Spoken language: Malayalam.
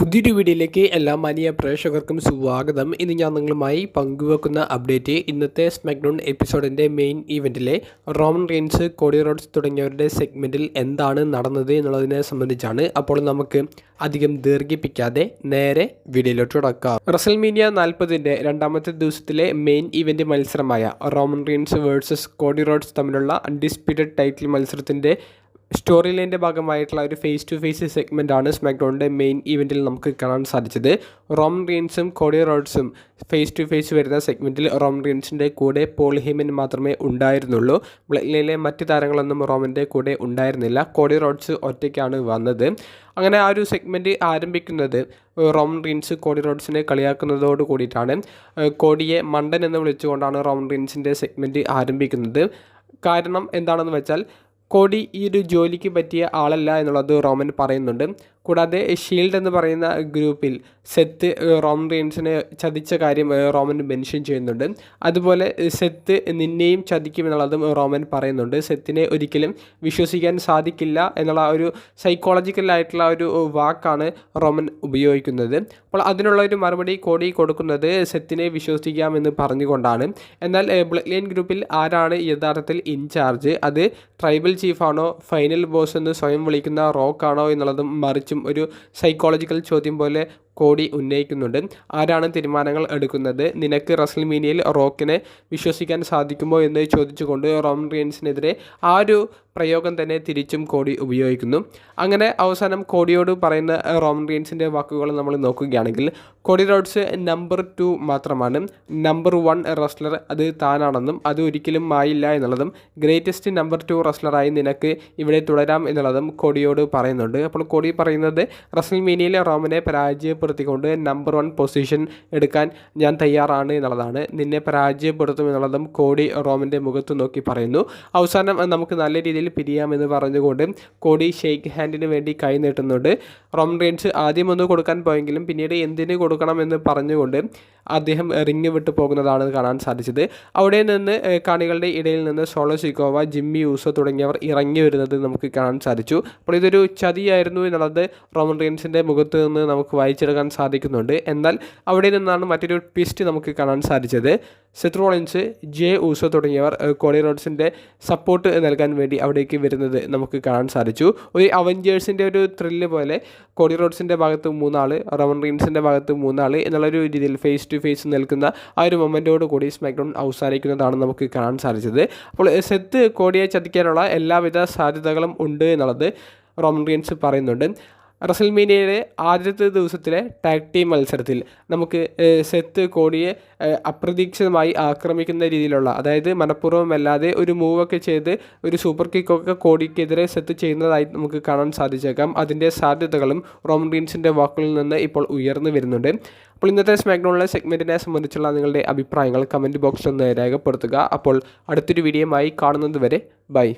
പുതിയൊരു വീഡിയോയിലേക്ക് എല്ലാ മാന്യ പ്രേക്ഷകർക്കും സ്വാഗതം. ഇന്ന് ഞാൻ നിങ്ങളുമായി പങ്കുവെക്കുന്ന അപ്ഡേറ്റ് ഇന്നത്തെ സ്മാക്ഡൗൺ എപ്പിസോഡിൻ്റെ മെയിൻ ഇവൻറ്റിലെ റോമൻ റെയിൻസ്, കോഡി റോഡ്സ് തുടങ്ങിയവരുടെ സെഗ്മെൻറ്റിൽ എന്താണ് നടന്നത് എന്നുള്ളതിനെ സംബന്ധിച്ചാണ്. അപ്പോൾ നമുക്ക് അധികം ദീർഘിപ്പിക്കാതെ നേരെ വീഡിയോയിലോട്ട് തുടക്കാം. റസൽമീനിയ 40ൻ്റെ രണ്ടാമത്തെ ദിവസത്തിലെ മെയിൻ ഇവൻറ്റ് മത്സരമായ Roman Reigns versus Cody Rhodes തമ്മിലുള്ള അൺഡിസ്പ്യൂട്ടഡ് ടൈറ്റിൽ മത്സരത്തിൻ്റെ സ്റ്റോറി ലൈൻ്റെ ഭാഗമായിട്ടുള്ള ഒരു ഫേസ് ടു ഫേസ് സെഗ്മെൻറ്റാണ് സ്മാക്ഡൗണിൻ്റെ മെയിൻ ഇവൻറ്റിൽ നമുക്ക് കാണാൻ സാധിച്ചത്. റോമൻ റെയിൻസും കോഡി റോഡ്സും ഫേസ് ടു ഫേസ് വരുന്ന സെഗ്മെൻറ്റിൽ റോമൻ റെയിൻസിൻ്റെ കൂടെ പോൾ ഹേമൻ മാത്രമേ ഉണ്ടായിരുന്നുള്ളൂ. ബ്ലഡ് ലൈനിലെ മറ്റ് താരങ്ങളൊന്നും റോമൻ്റെ കൂടെ ഉണ്ടായിരുന്നില്ല. കോഡി റോഡ്സ് ഒറ്റയ്ക്കാണ് വന്നത്. അങ്ങനെ ആ ഒരു സെഗ്മെൻറ്റ് ആരംഭിക്കുന്നത് റോമൻ റെയിൻസ് കോഡി റോഡ്സിനെ കളിയാക്കുന്നതോട് കൂടിയിട്ടാണ്. കോഡിയെ മണ്ടൻ എന്ന് വിളിച്ചുകൊണ്ടാണ് റോമൻ റെയിൻസിൻ്റെ സെഗ്മെൻറ്റ് ആരംഭിക്കുന്നത്. കാരണം എന്താണെന്ന് വെച്ചാൽ കോഡി ഈ ഒരു ജോലിക്ക് പറ്റിയ ആളല്ല എന്നുള്ളത് റോമൻ പറയുന്നുണ്ട്. കൂടാതെ ഷീൽഡ് എന്ന് പറയുന്ന ഗ്രൂപ്പിൽ സെത്ത് റോമൻ റെയിൻസിനെ ചതിച്ച കാര്യം റോമൻ മെൻഷൻ ചെയ്യുന്നുണ്ട്. അതുപോലെ സെത്ത് നിന്നെയും ചതിക്കുമെന്നുള്ളതും റോമൻ പറയുന്നുണ്ട്. സെത്തിനെ ഒരിക്കലും വിശ്വസിക്കാൻ സാധിക്കില്ല എന്നുള്ള ഒരു സൈക്കോളജിക്കലായിട്ടുള്ള ഒരു വാക്കാണ് റോമൻ ഉപയോഗിക്കുന്നത്. അപ്പോൾ അതിനുള്ള ഒരു മറുപടി കോഡി കൊടുക്കുന്നത് സെത്തിനെ വിശ്വസിക്കാമെന്ന് പറഞ്ഞുകൊണ്ടാണ്. എന്നാൽ ബ്ലഡ് ലൈൻ ഗ്രൂപ്പിൽ ആരാണ് യഥാർത്ഥത്തിൽ ഇൻചാർജ്, അത് ട്രൈബൽ ചീഫാണോ, ഫൈനൽ ബോസ് എന്ന് സ്വയം വിളിക്കുന്ന റോക്കാണോ എന്നുള്ളതും മറിച്ചും ഒരു സൈക്കോളജിക്കൽ ചോദ്യം പോലെ കോഡി ഉന്നയിക്കുന്നുണ്ട്. ആരാണ് തീരുമാനങ്ങൾ എടുക്കുന്നത്? നിനക്ക് റസൽമീനിയയിൽ റോക്കിനെ വിശ്വസിക്കാൻ സാധിക്കുമോ എന്ന് ചോദിച്ചുകൊണ്ട് റോമൻ റെയിൻസിനെതിരെ ആ ഒരു പ്രയോഗം തന്നെ തിരിച്ചും കോഡി ഉപയോഗിക്കുന്നു. അങ്ങനെ അവസാനം കോഡിയോട് പറയുന്ന റോമൻ റെയിൻസിൻ്റെ വാക്കുകൾ നമ്മൾ നോക്കുകയാണെങ്കിൽ കോഡി റോഡ്സ് നമ്പർ 2 മാത്രമാണ്, നമ്പർ 1 റെസ്ലർ അത് താനാണെന്നും അത് ഒരിക്കലും ആയില്ല എന്നുള്ളതും ഗ്രേറ്റസ്റ്റ് നമ്പർ 2 റെസ്ലറായി നിനക്ക് ഇവിടെ തുടരാം എന്നുള്ളതും കോഡിയോട് പറയുന്നുണ്ട്. അപ്പോൾ കോഡി പറയുന്നത് റസൽമീനിയയിൽ റോമനെ പരാജയപ്പെടുത്തിക്കൊണ്ട് നമ്പർ 1 പൊസിഷൻ എടുക്കാൻ ഞാൻ തയ്യാറാണ് എന്നുള്ളതാണ്. നിന്നെ പരാജയപ്പെടുത്തും എന്നുള്ളതും കോഡി റോമൻ്റെ മുഖത്ത് നോക്കി പറയുന്നു. അവസാനം നമുക്ക് നല്ല രീതിയിൽ പിരിയാമെന്ന് പറഞ്ഞുകൊണ്ട് കോഡി ഷെയ്ക്ക് ഹാൻഡിന് വേണ്ടി കൈ നീട്ടുന്നുണ്ട്. റോമൻ റെയിൻസ് ആദ്യം ഒന്ന് കൊടുക്കാൻ പോയെങ്കിലും പിന്നീട് എന്തിന് കൊടുക്കണമെന്ന് പറഞ്ഞുകൊണ്ട് അദ്ദേഹം റിങ് വിട്ടു പോകുന്നതാണ് കാണാൻ സാധിച്ചത്. അവിടെ നിന്ന് കാണികളുടെ ഇടയിൽ നിന്ന് സോളോ സിക്കോവ, ജിമ്മി യൂസോ തുടങ്ങിയവർ ഇറങ്ങി വരുന്നത് നമുക്ക് കാണാൻ സാധിച്ചു. അപ്പോൾ ഇതൊരു ചതിയായിരുന്നു എന്നുള്ളത് റോമൻ റെയിൻസിൻ്റെ മുഖത്ത് നിന്ന് നമുക്ക് വായിച്ചെടുക്കാൻ സാധിക്കുന്നുണ്ട്. എന്നാൽ അവിടെ നിന്നാണ് മറ്റൊരു ട്വിസ്റ്റ് നമുക്ക് കാണാൻ സാധിച്ചത്. സെത്ത് റോളിൻസ്, ജെ ഊസോ തുടങ്ങിയവർ കോഡി റോഡ്സിൻ്റെ സപ്പോർട്ട് നൽകാൻ വേണ്ടി അവിടേക്ക് വരുന്നത് നമുക്ക് കാണാൻ സാധിച്ചു. ഒരു അവഞ്ചേഴ്സിൻ്റെ ഒരു ത്രില്ല് പോലെ കോഡി റോഡ്സിൻ്റെ ഭാഗത്ത് 3 ആൾ, റോമൻ റെയിൻസിൻ്റെ ഭാഗത്ത് 3 ആൾ എന്നുള്ളൊരു രീതിയിൽ ഫേസ് ടു ഫേസ് നിൽക്കുന്ന ആ ഒരു മൊമെൻറ്റോട് കൂടി സ്മാക്ഡൗൺ അവസാനിക്കുന്നതാണ് നമുക്ക് കാണാൻ സാധിച്ചത്. അപ്പോൾ സെത്ത് കോഡിയെ ചതിക്കാനുള്ള എല്ലാവിധ സാധ്യതകളും ഉണ്ട് എന്നുള്ളത് റോമൻ റെയിൻസ് പറയുന്നുണ്ട്. റസൽമീനിയയുടെ ആദ്യത്തെ ദിവസത്തിലെ ടാഗ് ടീം മത്സരത്തിൽ നമുക്ക് സെത്ത് കോഡിയെ അപ്രതീക്ഷിതമായി ആക്രമിക്കുന്ന രീതിയിലുള്ള, അതായത് മനഃപൂർവ്വമല്ലാതെ ഒരു മൂവൊക്കെ ചെയ്ത് ഒരു സൂപ്പർ കിക്കൊക്കെ കോഡിക്കെതിരെ സെത്ത് ചെയ്യുന്നതായി നമുക്ക് കാണാൻ സാധിച്ചേക്കാം. അതിൻ്റെ സാധ്യതകളും റോമൻ റെയിൻസിൻ്റെ വാക്കുകളിൽ നിന്ന് ഇപ്പോൾ ഉയർന്നു വരുന്നുണ്ട്. അപ്പോൾ ഇന്നത്തെ സ്മാക്ഡൗണിലെ സെഗ്മെൻറ്റിനെ സംബന്ധിച്ചുള്ള നിങ്ങളുടെ അഭിപ്രായങ്ങൾ കമൻറ്റ് ബോക്സിൽ ഒന്ന് രേഖപ്പെടുത്തുക. അപ്പോൾ അടുത്തൊരു വീഡിയോയുമായി കാണുന്നത് വരെ ബൈ.